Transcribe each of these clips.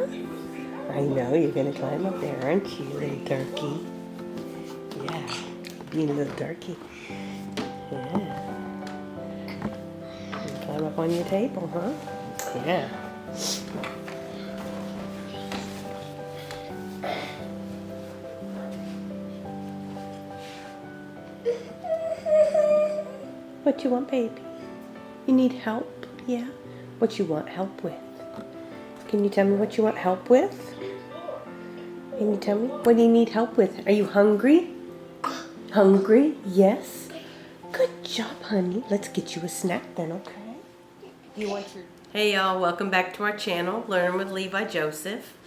huh? I know, you're gonna climb up there, aren't you, little turkey? Yeah, being a little turkey. Yeah. You climb up on your table, huh? Yeah. What you want, baby? You need help? Yeah? What you want help with? Can you tell me what you want help with? Can you tell me? What do you need help with? Are you hungry? Hungry? Yes? Good job, honey. Let's get you a snack then, okay? You want your... Hey y'all, welcome back to our channel, Learn with Levi Joseph.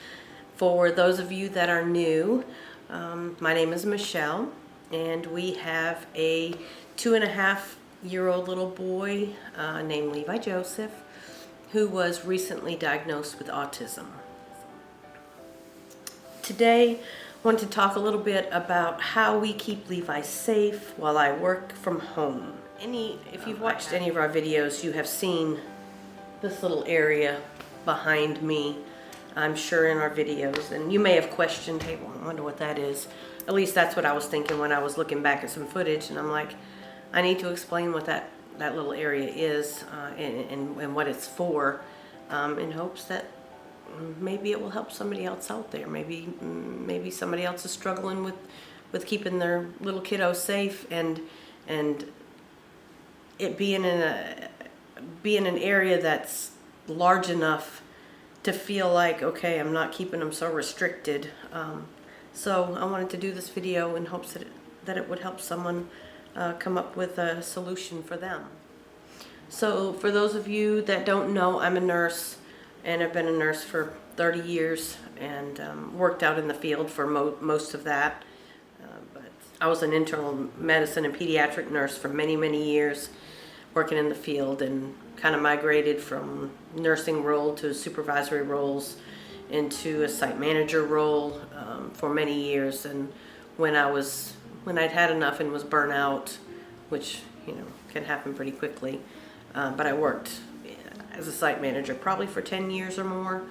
For those of you that are new, my name is Michelle, and we have a 2.5-year-old little boy named Levi Joseph, who was recently diagnosed with autism. Today, I want to talk a little bit about how we keep Levi safe while I work from home. If you've watched any of our videos, you have seen this little area behind me, I'm sure, in our videos, and you may have questioned, hey, well, I wonder what that is. At least that's what I was thinking when I was looking back at some footage, and I'm like, I need to explain what that little area is and what it's for, in hopes that maybe it will help somebody else out there. Maybe somebody else is struggling with keeping their little kiddo safe, and it being in an area that's large enough to feel like, okay, I'm not keeping them so restricted. So I wanted to do this video in hopes that it would help someone come up with a solution for them. So for those of you that don't know, I'm a nurse, and I've been a nurse for 30 years and worked out in the field for most of that. But I was an internal medicine and pediatric nurse for many, many years, working in the field, and kind of migrated from nursing role to supervisory roles into a site manager role for many years. And when I'd had enough and was burnt out, which can happen pretty quickly, but I worked as a site manager probably for 10 years or more,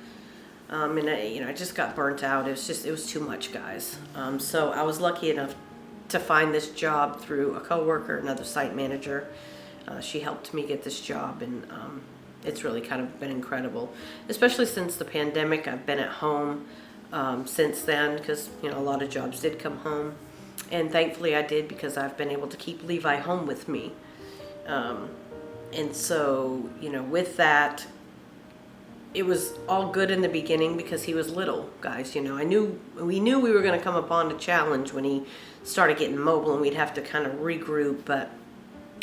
and I just got burnt out. It was too much, guys. So I was lucky enough to find this job through a coworker, another site manager. She helped me get this job, and it's really kind of been incredible, especially since the pandemic. I've been at home since then, because a lot of jobs did come home, and thankfully I did, because I've been able to keep Levi home with me. And so, with that, it was all good in the beginning because he was little, guys. We knew we were going to come upon a challenge when he started getting mobile, and we'd have to kind of regroup. But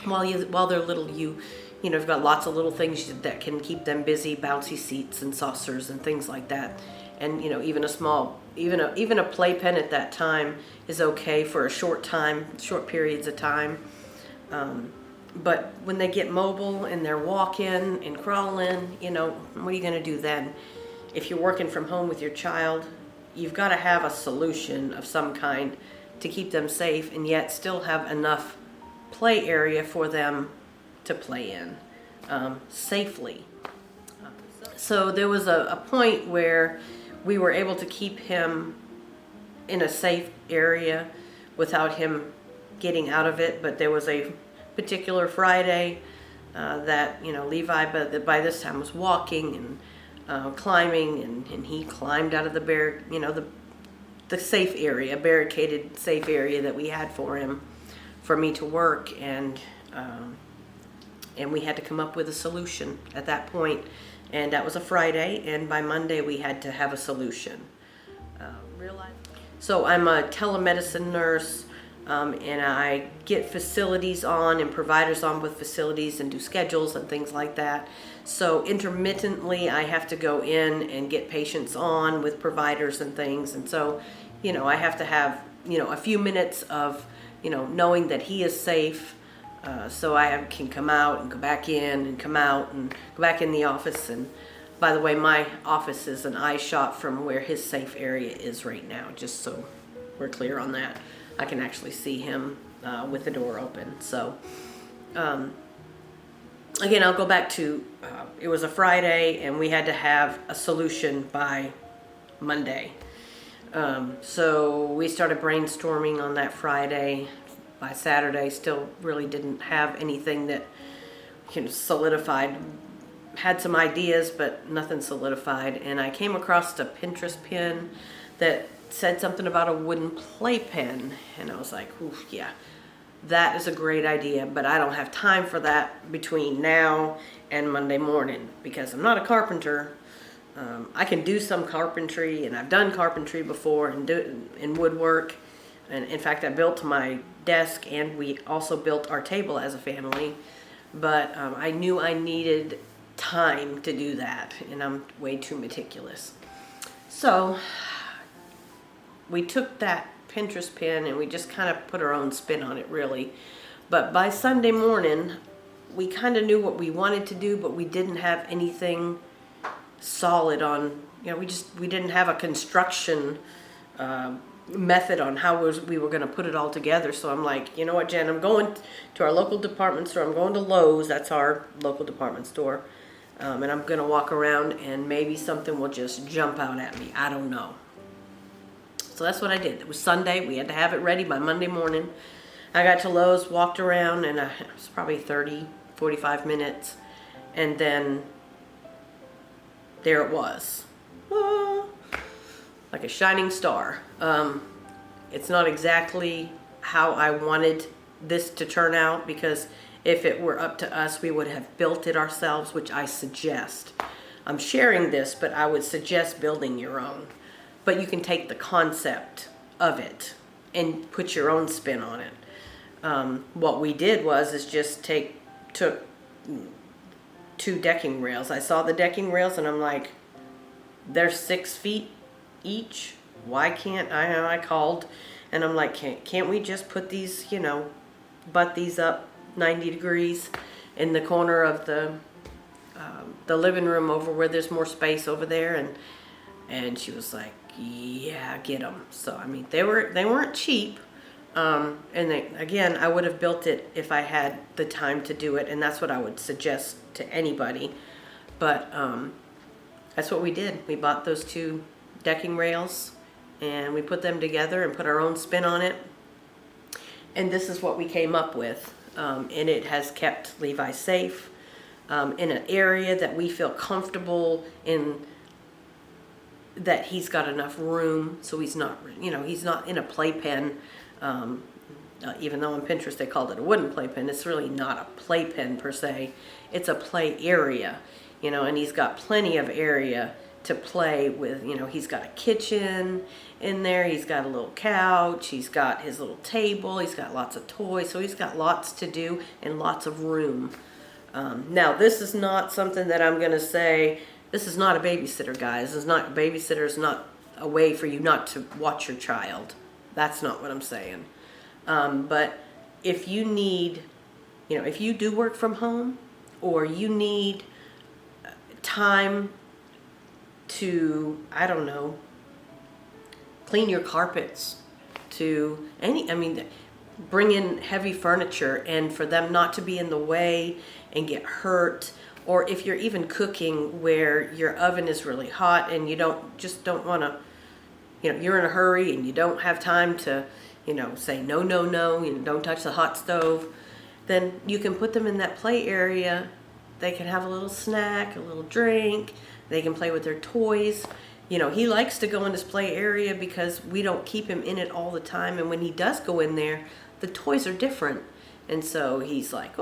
while they're little, you've got lots of little things that can keep them busy, bouncy seats and saucers and things like that. And even a playpen at that time is okay for a short periods of time. But when they get mobile and they're walking and crawling, what are you going to do then? If you're working from home with your child, you've got to have a solution of some kind to keep them safe and yet still have enough play area for them to play in safely. So there was a point where we were able to keep him in a safe area without him getting out of it, but there was a particular Friday that Levi by this time was walking and climbing, and he climbed out of the safe area, barricaded safe area that we had for me to work, and we had to come up with a solution at that point, and that was a Friday, and by Monday we had to have a solution. So I'm a telemedicine nurse. And I get facilities on and providers on with facilities and do schedules and things like that. So intermittently I have to go in and get patients on with providers and things. And so, I have to have, a few minutes of, knowing that he is safe. So I can come out and go back in and come out and go back in the office. And by the way, my office is an eye shot from where his safe area is right now, just so we're clear on that. I can actually see him with the door open. So again, I'll go back to, it was a Friday, and we had to have a solution by Monday. So we started brainstorming on that Friday. By Saturday, still really didn't have anything that solidified. Had some ideas, but nothing solidified. And I came across a Pinterest pin that said something about a wooden playpen, and I was like, ooh, yeah, that is a great idea, but I don't have time for that between now and Monday morning because I'm not a carpenter. I can do some carpentry, and I've done carpentry before and do in woodwork. And in fact, I built my desk, and we also built our table as a family. But I knew I needed time to do that, and I'm way too meticulous. So we took that Pinterest pin and we just kind of put our own spin on it, really. But by Sunday morning, we kind of knew what we wanted to do, but we didn't have anything solid on, we didn't have a construction method on how we were going to put it all together. So I'm like, you know what, Jen, I'm going to our local department store. I'm going to Lowe's. That's our local department store. And I'm going to walk around and maybe something will just jump out at me. I don't know. So that's what I did. It was Sunday. We had to have it ready by Monday morning. I got to Lowe's, walked around, and it was probably 30, 45 minutes. And then there it was. Like a shining star. It's not exactly how I wanted this to turn out, because if it were up to us, we would have built it ourselves, which I suggest. I'm sharing this, but I would suggest building your own. But you can take the concept of it and put your own spin on it. What we did is just took 2 decking rails. I saw the decking rails and I'm like, they're 6 feet each. Why can't I called and I'm like, can't we just put these, butt these up 90 degrees in the corner of the living room over where there's more space over there? And she was like, yeah, get them. So I mean, they weren't cheap. Again, I would have built it if I had the time to do it, and that's what I would suggest to anybody. But that's what we did. We bought those 2 decking rails, and we put them together and put our own spin on it. And this is what we came up with. And it has kept Levi safe in an area that we feel comfortable in, that he's got enough room, so he's not, he's not in a playpen. Even though on Pinterest they called it a wooden playpen, it's really not a playpen per se. It's a play area, and he's got plenty of area to play with. He's got a kitchen in there, he's got a little couch, he's got his little table, he's got lots of toys, so he's got lots to do and lots of room. Now, this is not something that I'm going to say, this is not a babysitter, guys. Babysitter is not a way for you not to watch your child. That's not what I'm saying. But if you need, if you do work from home, or you need time to, I don't know, clean your carpets, bring in heavy furniture, and for them not to be in the way and get hurt. Or if you're even cooking where your oven is really hot and you don't want to, you're in a hurry and you don't have time to, say no, don't touch the hot stove, then you can put them in that play area. They can have a little snack, a little drink. They can play with their toys. He likes to go in his play area because we don't keep him in it all the time. And when he does go in there, the toys are different. And so he's like,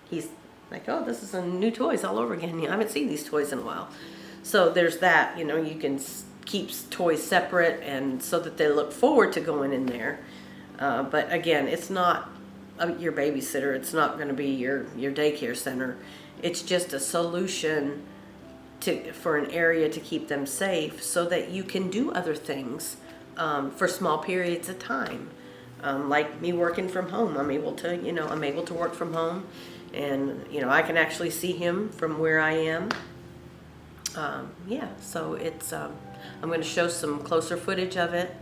he's like, oh, this is a new toys all over again. I haven't seen these toys in a while. So there's that, you can keep toys separate, and so that they look forward to going in there. But again, it's not your babysitter. It's not going to be your daycare center. It's just a solution for an area to keep them safe, so that you can do other things for small periods of time. Like me working from home, I'm able to work from home, and I can actually see him from where I am. So it's I'm going to show some closer footage of it,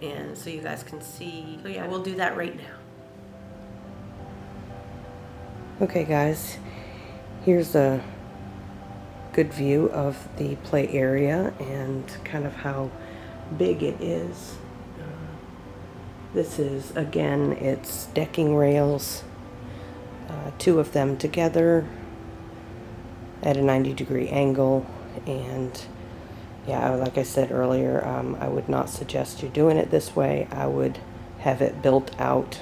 and so you guys can see. So yeah, we'll do that right now. Okay guys, here's a good view of the play area and kind of how big it is. This is, again, it's decking rails, 2 of them together at a 90-degree angle. And yeah, like I said earlier, I would not suggest you doing it this way. I would have it built out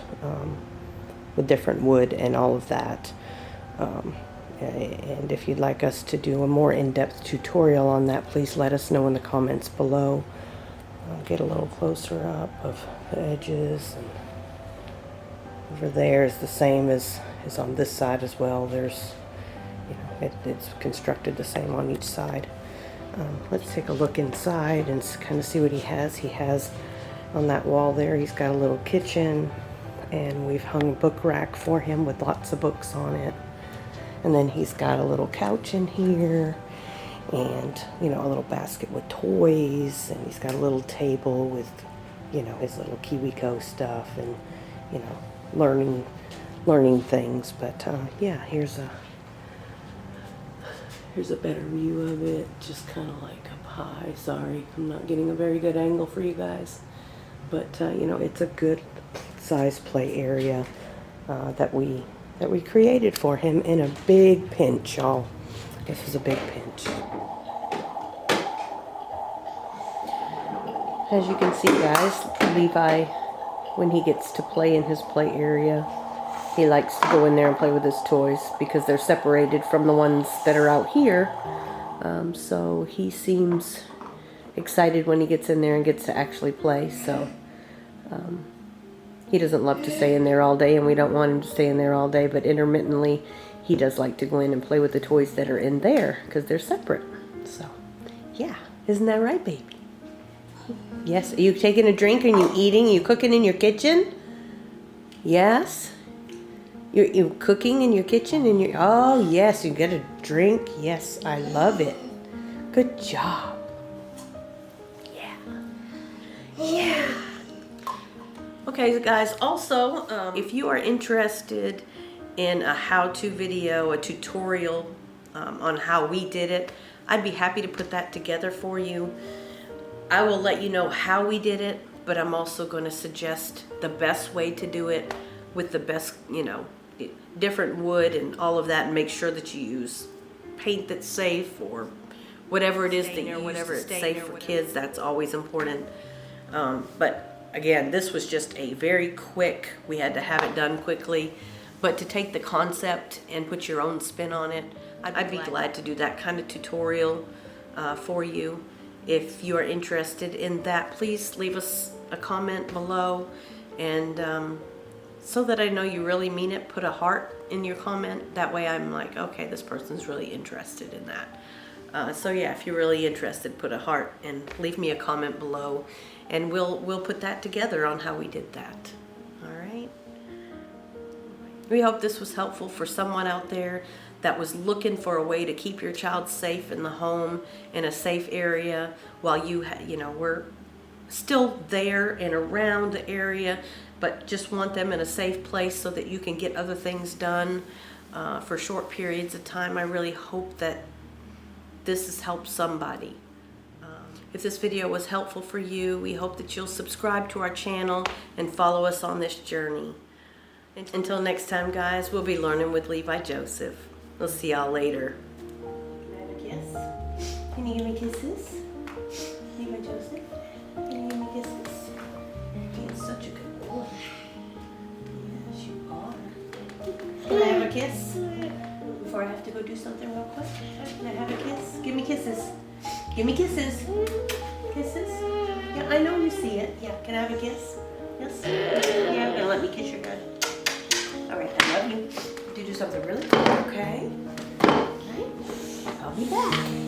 with different wood and all of that. And if you'd like us to do a more in-depth tutorial on that, please let us know in the comments below. I'll get a little closer up of the edges. And over there is the same as on this side as well. There's, you know, it's constructed the same on each side. Let's take a look inside and kind of see what he has. He has on that wall there, he's got a little kitchen, and we've hung a book rack for him with lots of books on it. And then he's got a little couch in here, and, you know, a little basket with toys, and he's got a little table with, you know, his little KiwiCo stuff and, you know, learning things. But yeah, here's a better view of it, just kind of like up high. Sorry, I'm not getting a very good angle for you guys, but you know, it's a good size play area that we created for him in a big pinch, y'all. This was a big pinch. As you can see, guys, Levi, when he gets to play in his play area, he likes to go in there and play with his toys because they're separated from the ones that are out here. So he seems excited when he gets in there and gets to actually play. So he doesn't love to stay in there all day, and we don't want him to stay in there all day, but intermittently he does like to go in and play with the toys that are in there because they're separate. So yeah, isn't that right, baby? Yes. Are you taking a drink? Are you eating? Are you cooking in your kitchen? Yes. You're cooking in your kitchen, and you're, oh yes, you get a drink. Yes, I love it. Good job. Yeah. Yeah. Okay, guys, also, if you are interested in a how-to video, a tutorial on how we did it, I'd be happy to put that together for you. I will let you know how we did it, but I'm also going to suggest the best way to do it with the best, you know, different wood and all of that, and make sure that you use paint that's safe, or whatever it is that you use, whatever it's safe for kids. That's always important. But again, this was just a very quick, we had to have it done quickly, but to take the concept and put your own spin on it, I'd be glad to do that kind of tutorial for you. If you are interested in that, please leave us a comment below, and so that I know you really mean it, put a heart in your comment. That way I'm like, okay, this person's really interested in that. So yeah, if you're really interested, put a heart and leave me a comment below, and we'll put that together on how we did that. All right. We hope this was helpful for someone out there that was looking for a way to keep your child safe in the home, in a safe area, while you know, we're still there and around the area, but just want them in a safe place so that you can get other things done for short periods of time. I really hope that this has helped somebody. If this video was helpful for you, we hope that you'll subscribe to our channel and follow us on this journey. Until next time, guys, we'll be learning with Levi Joseph. We'll see y'all later. Can I have a kiss? Can you give me kisses? Levi Joseph? Can you give me kisses? He is such a good boy. Yes, you are. Can I have a kiss? Before I have to go do something real quick? Can I have a kiss? Give me kisses. Give me kisses. Kisses? Yeah, I know you see it. Yeah, can I have a kiss? Yes? Yeah, you're gonna let me kiss your head. All right, I love you. Do something really good, okay? Okay. I'll be back.